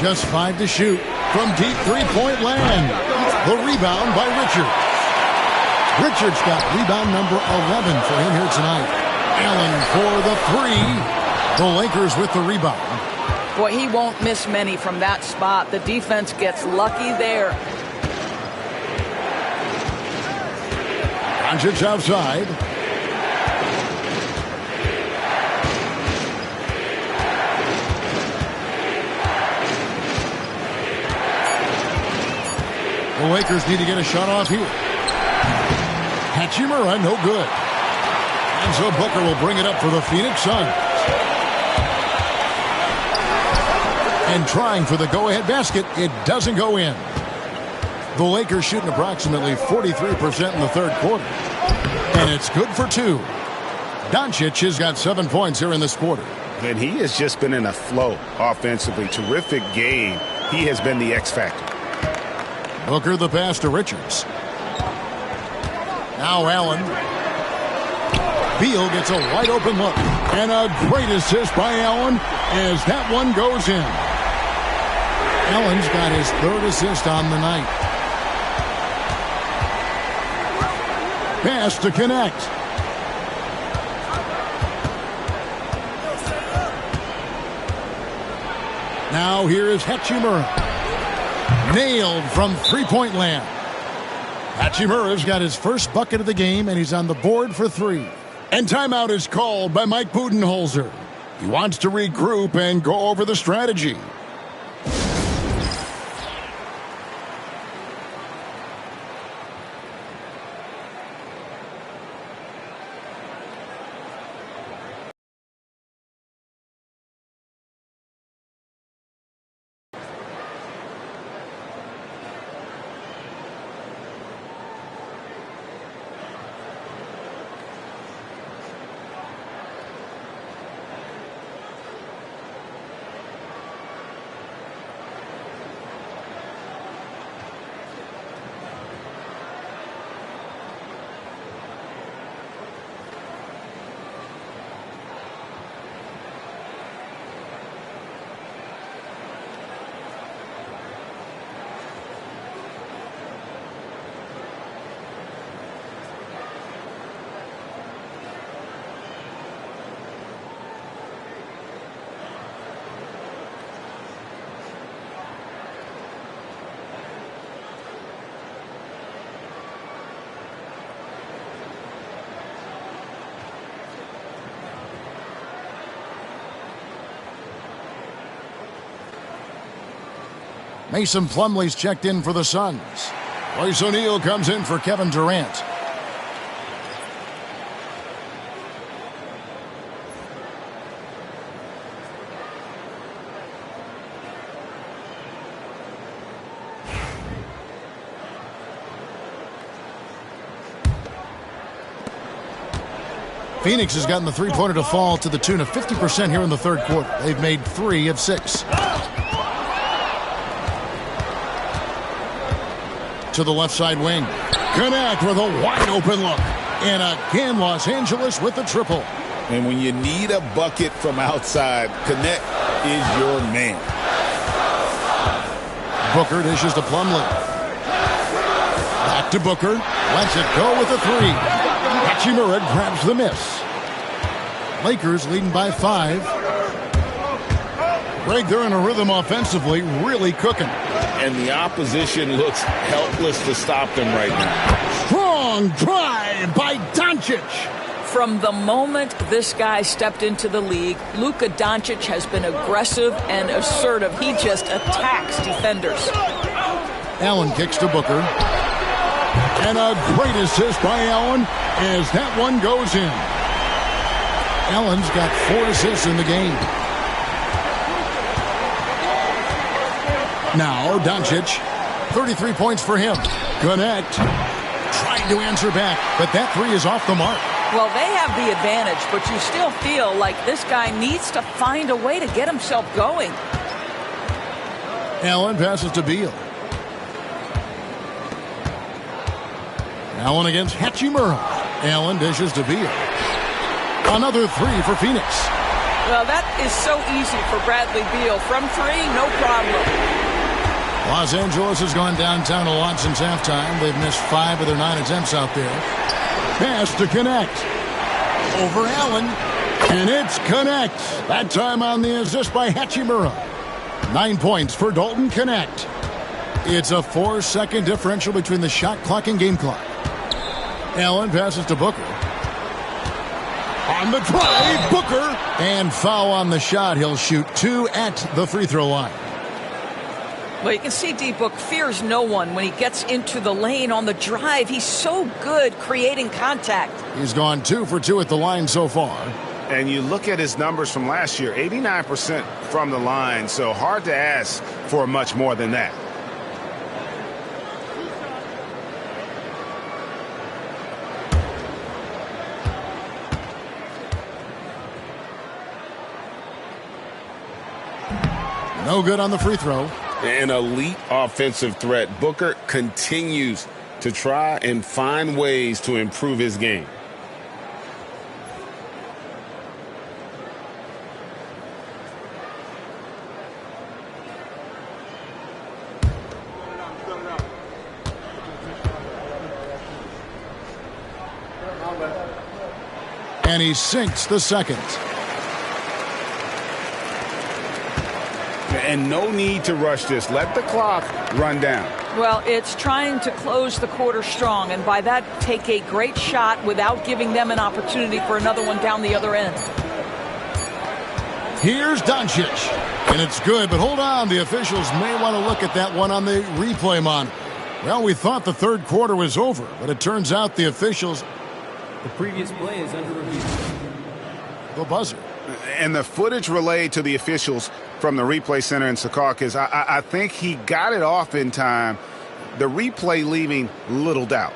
Just 5 to shoot from deep three-point land. The rebound by Richards. Richards got rebound number 11 for him here tonight. Allen for the 3. The Lakers with the rebound. Boy, he won't miss many from that spot. The defense gets lucky there. Doncic outside. The Lakers need to get a shot off here. Hachimura, no good. And so Booker will bring it up for the Phoenix Suns. And trying for the go-ahead basket, it doesn't go in. The Lakers shooting approximately 43% in the third quarter. And it's good for 2. Doncic has got 7 points here in this quarter. And he has just been in a flow offensively. Terrific game. He has been the X factor. Booker the pass to Richards. Now Allen. Beal gets a wide open look. And a great assist by Allen as that one goes in. Allen's got his 3rd assist on the night. Pass to connect. Now here is Hachimura. Nailed from three-point land. Hachimura's got his first bucket of the game, and he's on the board for 3. And timeout is called by Mike Budenholzer. He wants to regroup and go over the strategy. Mason Plumlee's checked in for the Suns. Royce O'Neal comes in for Kevin Durant. Phoenix has gotten the three-pointer to fall to the tune of 50% here in the third quarter. They've made 3 of 6. To the left side wing. Connect with a wide-open look. And again, Los Angeles with the triple. And when you need a bucket from outside, Connect is your man. Booker dishes to Plumlee. Back to Booker. Lets it go with a 3. Hachimura grabs the miss. Lakers leading by 5. Greg, they're in a rhythm offensively, really cooking. And the opposition looks helpless to stop them right now. Strong drive by Doncic. From the moment this guy stepped into the league, Luka Doncic has been aggressive and assertive. He just attacks defenders. Allen kicks to Booker. And a great assist by Allen as that one goes in. Allen's got 4 assists in the game. Now Doncic, 33 points for him. Connect. Trying to answer back, but that 3 is off the mark. Well, they have the advantage, but you still feel like this guy needs to find a way to get himself going. Allen passes to Beal. Allen against Hachimura. Allen dishes to Beal. Another 3 for Phoenix. Well, that is so easy for Bradley Beal. From 3, no problem. Los Angeles has gone downtown a lot since halftime. They've missed 5 of their 9 attempts out there. Pass to Connect. Over Allen. And it's Connect. That time on the assist by Hachimura. 9 points for Dalton Connect. It's a 4-second differential between the shot clock and game clock. Allen passes to Booker. On the drive, Booker. And foul on the shot. He'll shoot 2 at the free throw line. Well, you can see D-Book fears no one when he gets into the lane on the drive. He's so good creating contact. He's gone 2 for 2 at the line so far. And you look at his numbers from last year, 89% from the line, so hard to ask for much more than that. No good on the free throw. An elite offensive threat. Booker continues to try and find ways to improve his game. And he sinks the second. And no need to rush this. Let the clock run down. Well, it's trying to close the quarter strong, and by that, take a great shot without giving them an opportunity for another one down the other end. Here's Doncic. And it's good, but hold on. The officials may want to look at that one on the replay monitor. Well, we thought the third quarter was over, but it turns out the officials... The previous play is under review. The buzzer. And the footage relayed to the officials from the replay center in Secaucus, I think he got it off in time. The replay leaving little doubt.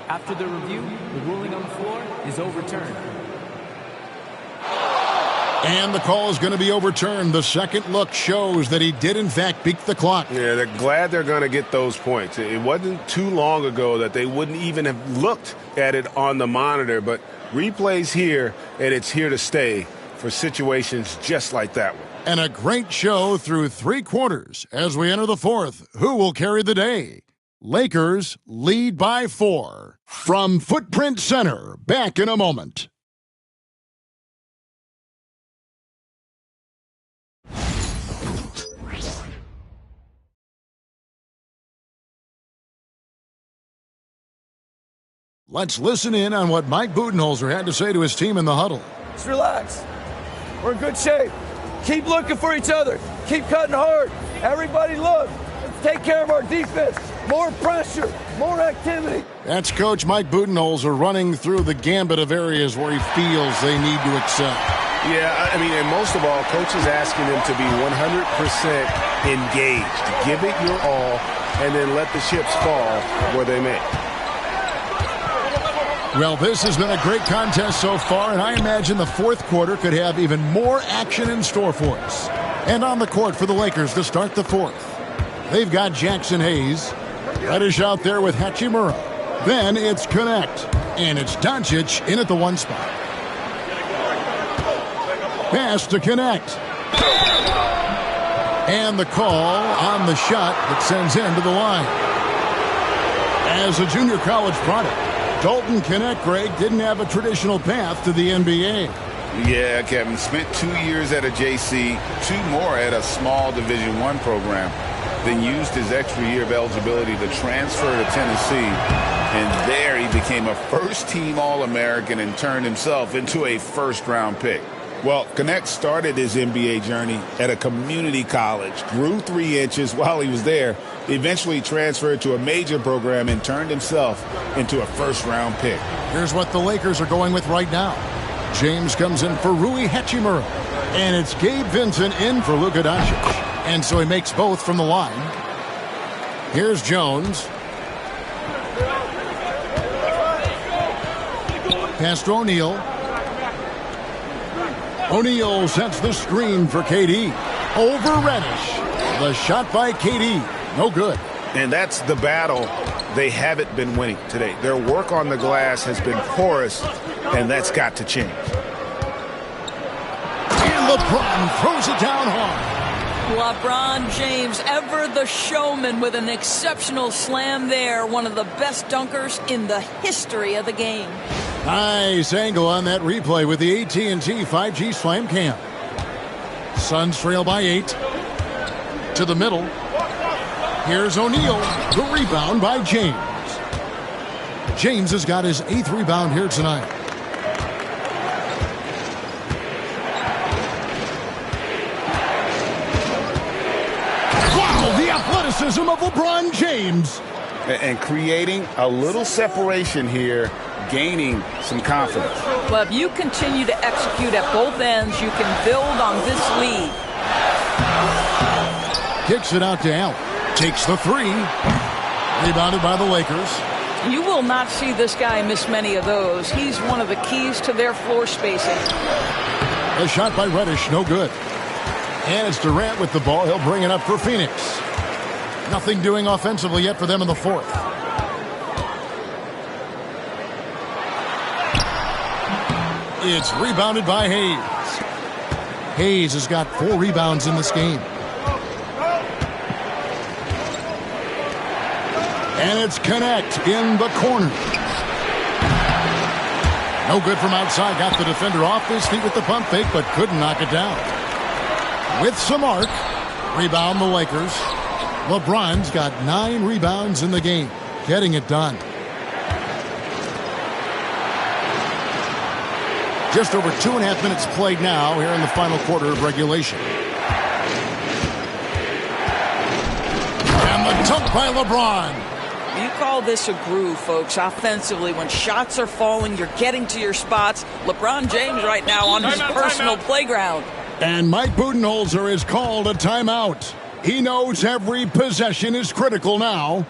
After the review, the ruling on the floor is overturned. And the call is going to be overturned. The second look shows that he did, in fact, beat the clock. Yeah, they're glad they're going to get those points. It wasn't too long ago that they wouldn't even have looked at it on the monitor, but replay's here, and it's here to stay for situations just like that one. And a great show through 3 quarters. As we enter the fourth, who will carry the day? Lakers lead by 4. From Footprint Center, back in a moment. Let's listen in on what Mike Budenholzer had to say to his team in the huddle. Just relax. We're in good shape. Keep looking for each other. Keep cutting hard. Everybody look. Let's take care of our defense. More pressure. More activity. That's Coach Mike Budenholzer running through the gambit of areas where he feels they need to excel. Yeah, I mean, and most of all, Coach is asking them to be 100% engaged. Give it your all, and then let the chips fall where they may. Well, this has been a great contest so far, and I imagine the fourth quarter could have even more action in store for us. And on the court for the Lakers to start the fourth, they've got Jackson Hayes. Reddish out there with Hachimura. Then it's Connect, and it's Doncic in at the 1 spot. Pass to Connect. And the call on the shot that sends him to the line. As a junior college product, Dalton Connect, Greg, didn't have a traditional path to the NBA. Yeah, Kevin. Spent 2 years at a JC, 2 more at a small Division I program. Then used his extra year of eligibility to transfer to Tennessee. And there he became a first-team All-American and turned himself into a first-round pick. Well, Connect started his NBA journey at a community college, grew 3 inches while he was there, eventually transferred to a major program and turned himself into a first-round pick. Here's what the Lakers are going with right now. James comes in for Rui Hachimura, and it's Gabe Vincent in for Luka Doncic. And so he makes both from the line. Here's Jones. Pass to O'Neal. O'Neal sets the screen for KD. Over Reddish. The shot by KD. No good. And that's the battle they haven't been winning today. Their work on the glass has been porous, and that's got to change. And LeBron throws it down hard. LeBron James, ever the showman, with an exceptional slam there. One of the best dunkers in the history of the game. Nice angle on that replay with the AT&T 5G Slam Cam. Suns trail by 8. To the middle. Here's O'Neal. The rebound by James. James has got his 8th rebound here tonight. Wow, the athleticism of LeBron James. And creating a little separation here, gaining some confidence. Well, if you continue to execute at both ends, you can build on this lead. Kicks it out to Allen. Takes the 3. Rebounded by the Lakers. You will not see this guy miss many of those. He's one of the keys to their floor spacing. A shot by Reddish, no good. And it's Durant with the ball. He'll bring it up for Phoenix. Nothing doing offensively yet for them in the fourth. It's rebounded by Hayes. Hayes has got 4 rebounds in this game. And it's Connect in the corner. No good from outside. Got the defender off his feet with the pump fake, but couldn't knock it down. With some arc, rebound the Lakers. LeBron's got 9 rebounds in the game, getting it done. Just over 2.5 minutes played now here in the final quarter of regulation. And the dunk by LeBron. You call this a groove, folks. Offensively, when shots are falling, you're getting to your spots. LeBron James right now on his personal playground. And Mike Budenholzer has called a timeout. He knows every possession is critical now.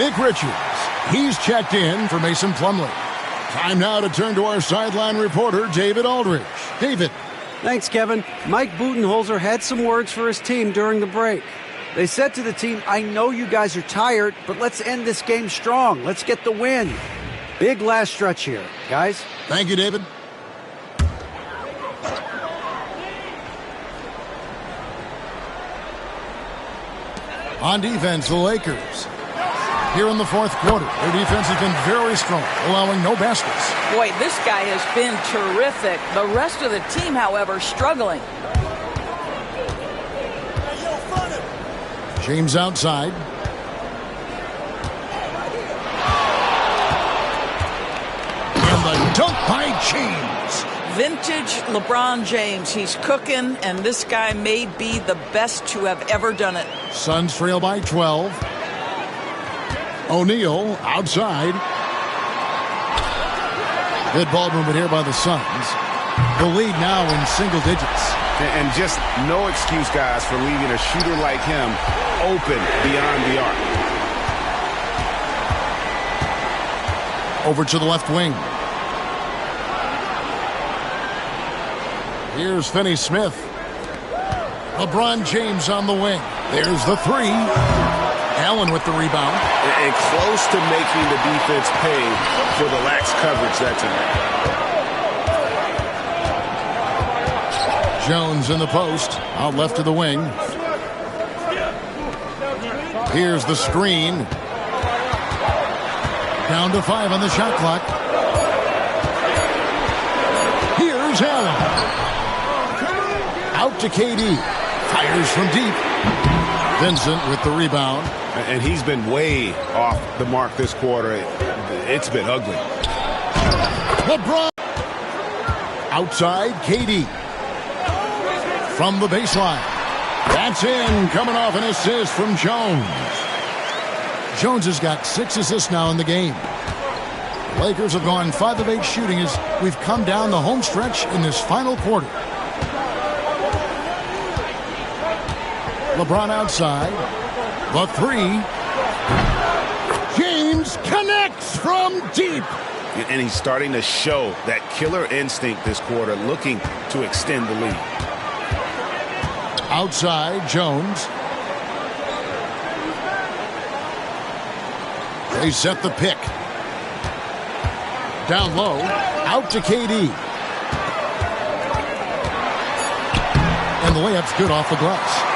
Nick Richards. He's checked in for Mason Plumlee. Time now to turn to our sideline reporter, David Aldridge. David. Thanks, Kevin. Mike Budenholzer had some words for his team during the break. They said to the team, I know you guys are tired, but let's end this game strong. Let's get the win. Big last stretch here, guys. Thank you, David. On defense, the Lakers. Here in the fourth quarter, their defense has been very strong, allowing no baskets. Boy, this guy has been terrific. The rest of the team, however, struggling. James outside. And the dunk by James. Vintage LeBron James. He's cooking, and this guy may be the best to have ever done it. Suns trail by 12. O'Neal outside. Good ball movement here by the Suns. The lead now in single digits. And just no excuse, guys, for leaving a shooter like him open beyond the arc. Over to the left wing. Here's Finney-Smith. LeBron James on the wing. There's the three. Allen with the rebound. And close to making the defense pay for the lax coverage that time. Jones in the post. Out left to the wing. Here's the screen. Down to 5 on the shot clock. Here's Allen. Out to KD. Fires from deep. Vincent with the rebound. And he's been way off the mark this quarter. It's been ugly. LeBron. Outside, KD. From the baseline. That's in. Coming off an assist from Jones. Jones has got 6 assists now in the game. The Lakers have gone 5 of 8 shooting as we've come down the home stretch in this final quarter. LeBron outside. The three. James connects from deep. And he's starting to show that killer instinct this quarter, looking to extend the lead. Outside, Jones. They set the pick. Down low. Out to KD. And the layup's good off the glass.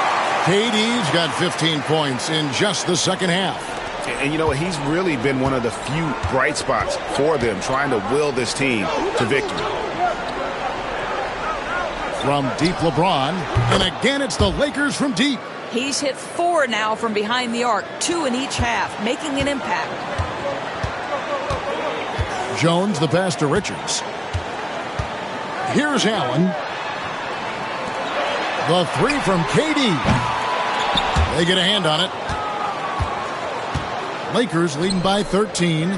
KD's got 15 points in just the second half. And you know what? He's really been one of the few bright spots for them, trying to will this team to victory. From deep, LeBron. And again, it's the Lakers from deep. He's hit 4 now from behind the arc, 2 in each half, making an impact. Jones, the pass to Richards. Here's Allen. The three from KD. They get a hand on it. Lakers leading by 13.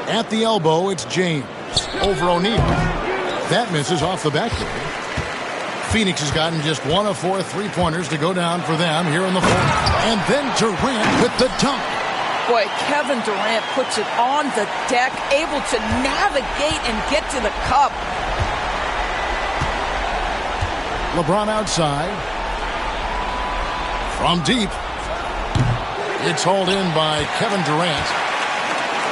At the elbow, it's James. Over O'Neal. That misses off the backboard. Phoenix has gotten just 1 of 4 3-pointers to go down for them here in the fourth. And then Durant with the dunk. Boy, Kevin Durant puts it on the deck, able to navigate and get to the cup. LeBron outside. From deep. It's hauled in by Kevin Durant.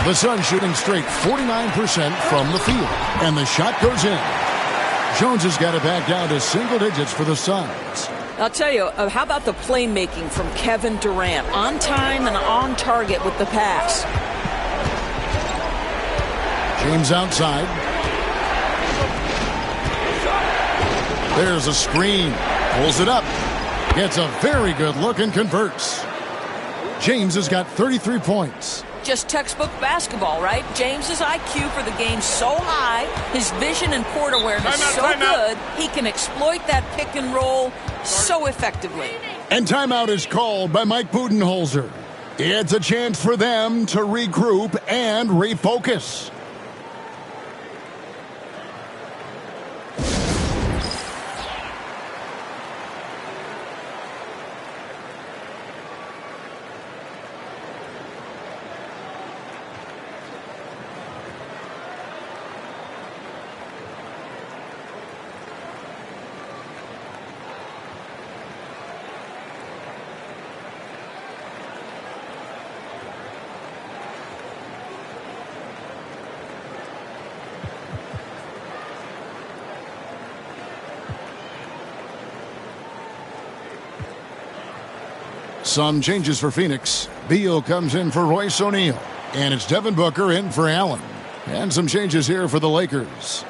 The Suns shooting straight 49% from the field. And the shot goes in. Jones has got it back down to single digits for the Suns. I'll tell you, how about the playmaking from Kevin Durant? On time and on target with the pass. James outside. There's a screen. Pulls it up. Gets a very good look and converts. James has got 33 points. Just textbook basketball, right? James's IQ for the game so high, his vision and court awareness so good, he can exploit that pick and roll so effectively. And timeout is called by Mike Budenholzer. It's a chance for them to regroup and refocus. Some changes for Phoenix. Beal comes in for Royce O'Neal. And it's Devin Booker in for Allen. And some changes here for the Lakers.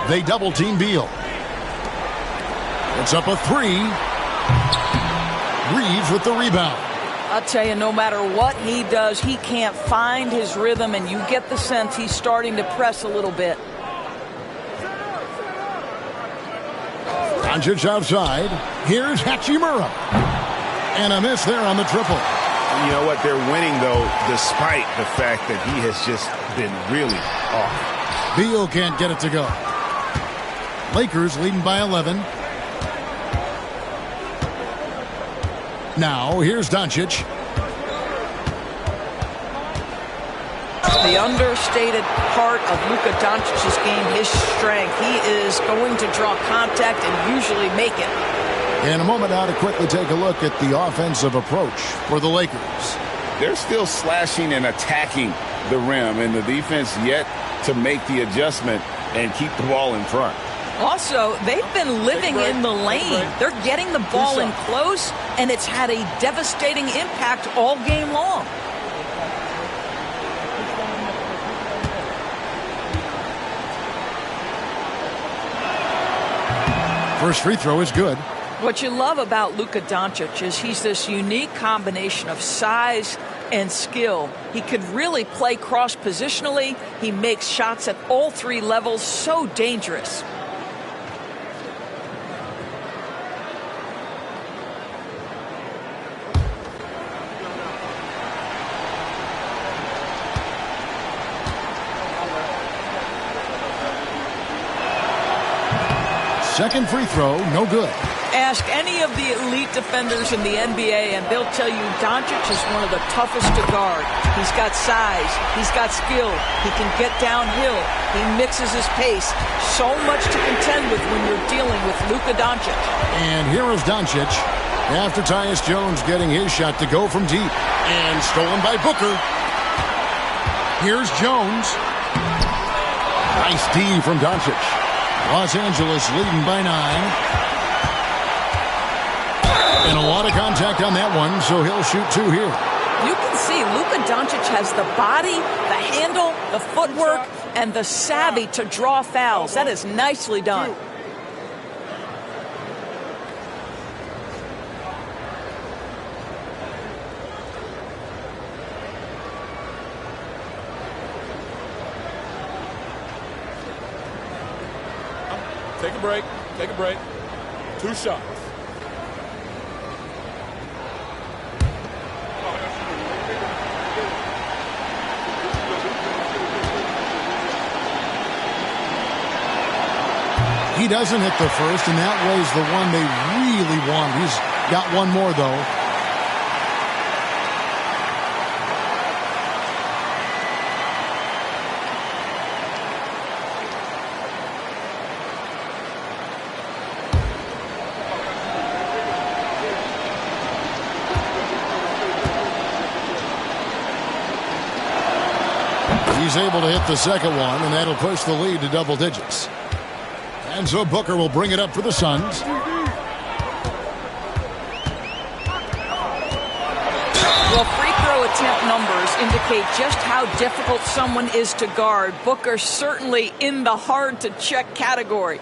They double-team Beal. It's up a three. Reeves with the rebound. I'll tell you, no matter what he does, he can't find his rhythm, and you get the sense he's starting to press a little bit. Doncic outside. Here's Hachimura. And a miss there on the triple. You know what? They're winning, though, despite the fact that he has just been really off. Beal can't get it to go. Lakers leading by 11. Now, here's Doncic. The understated part of Luka Doncic's game, his strength. He is going to draw contact and usually make it. In a moment now to quickly take a look at the offensive approach for the Lakers. They're still slashing and attacking the rim, and the defense yet to make the adjustment and keep the ball in front. Also, they've been living in the lane. They're getting the ball in close, and it's had a devastating impact all game long. First free throw is good. What you love about Luka Doncic is he's this unique combination of size and skill. He could really play cross-positionally. He makes shots at all three levels, so dangerous. Second free throw, no good. Ask any of the elite defenders in the NBA, and they'll tell you Doncic is one of the toughest to guard. He's got size. He's got skill. He can get downhill. He mixes his pace. So much to contend with when you're dealing with Luka Doncic. And here is Doncic after Tyus Jones getting his shot to go from deep. And stolen by Booker. Here's Jones. Nice D from Doncic. Los Angeles leading by 9. And a lot of contact on that one, so he'll shoot 2 here. You can see Luka Doncic has the body, the handle, the footwork, and the savvy to draw fouls. That is nicely done. Take a break. Take a break. 2 shots. He doesn't hit the first, and that was the one they really want. He's got one more, though. He's able to hit the second one, and that'll push the lead to double digits. And so Booker will bring it up for the Suns. Well, free throw attempt numbers indicate just how difficult someone is to guard. Booker certainly in the hard-to-check category.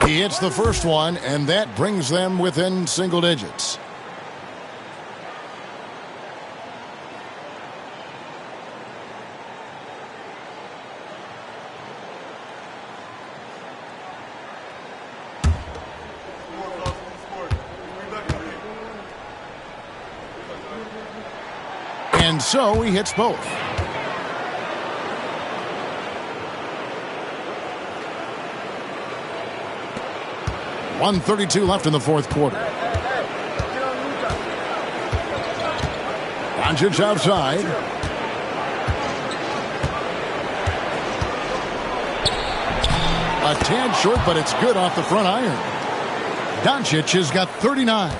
He hits the first one, and that brings them within single digits. And so he hits both. 1:32 left in the fourth quarter. Doncic outside. A tad short, but it's good off the front iron. Doncic has got 39.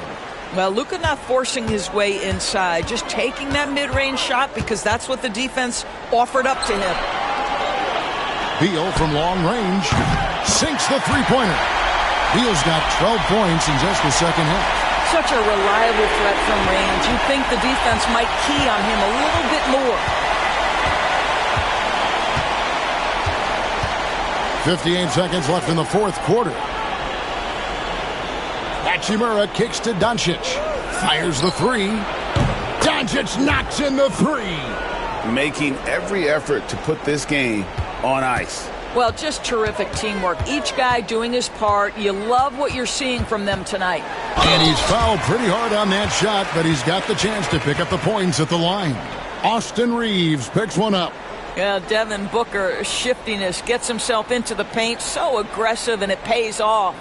Well, Luka not forcing his way inside, just taking that mid-range shot because that's what the defense offered up to him. Beal from long range sinks the three-pointer. Beal's got 12 points in just the second half. Such a reliable threat from range. You'd think the defense might key on him a little bit more. 58 seconds left in the fourth quarter. Hachimura kicks to Doncic. Fires the three. Doncic knocks in the three. Making every effort to put this game on ice. Well, just terrific teamwork. Each guy doing his part. You love what you're seeing from them tonight. And he's fouled pretty hard on that shot, but he's got the chance to pick up the points at the line. Austin Reeves picks one up. Yeah, Devin Booker, shiftiness, gets himself into the paint. So aggressive, and it pays off.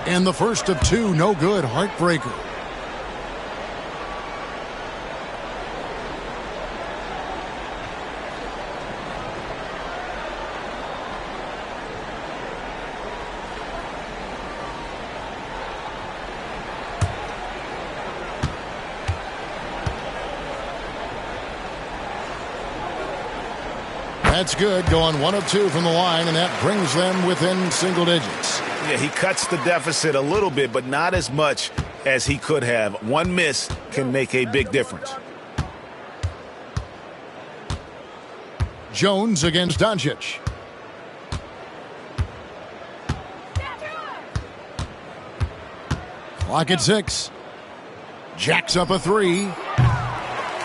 And the first of two, no good, heartbreaker. That's good, going 1 of 2 from the line, and that brings them within single digits. Yeah, he cuts the deficit a little bit, but not as much as he could have. One miss can make a big difference. Jones against Doncic. Clock at 6. Jacks up a three.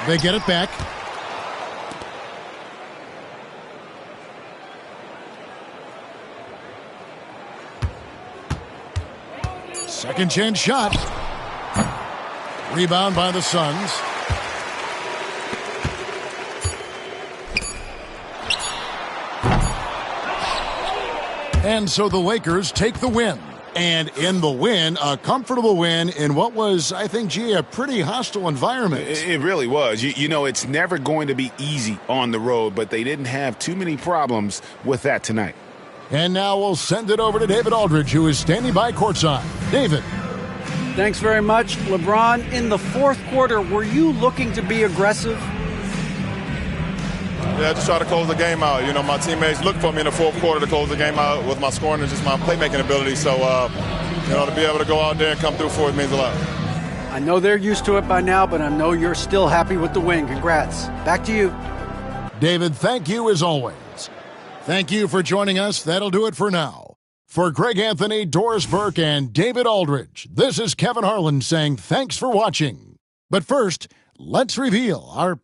They get it back. Second chance shot. Rebound by the Suns. And so the Lakers take the win. And in the win, a comfortable win in what was, I think, a pretty hostile environment. It really was. You know, it's never going to be easy on the road, but they didn't have too many problems with that tonight. And now we'll send it over to David Aldridge, who is standing by courtside. David. Thanks very much. LeBron, in the fourth quarter, were you looking to be aggressive? Yeah, just try to close the game out. You know, my teammates looked for me in the fourth quarter to close the game out with my scoring and just my playmaking ability. So, you know, to be able to go out there and come through for it means a lot. I know they're used to it by now, but I know you're still happy with the win. Congrats. Back to you. David, thank you as always. Thank you for joining us. That'll do it for now. For Greg Anthony, Doris Burke, and David Aldridge, this is Kevin Harlan saying thanks for watching. But first, let's reveal our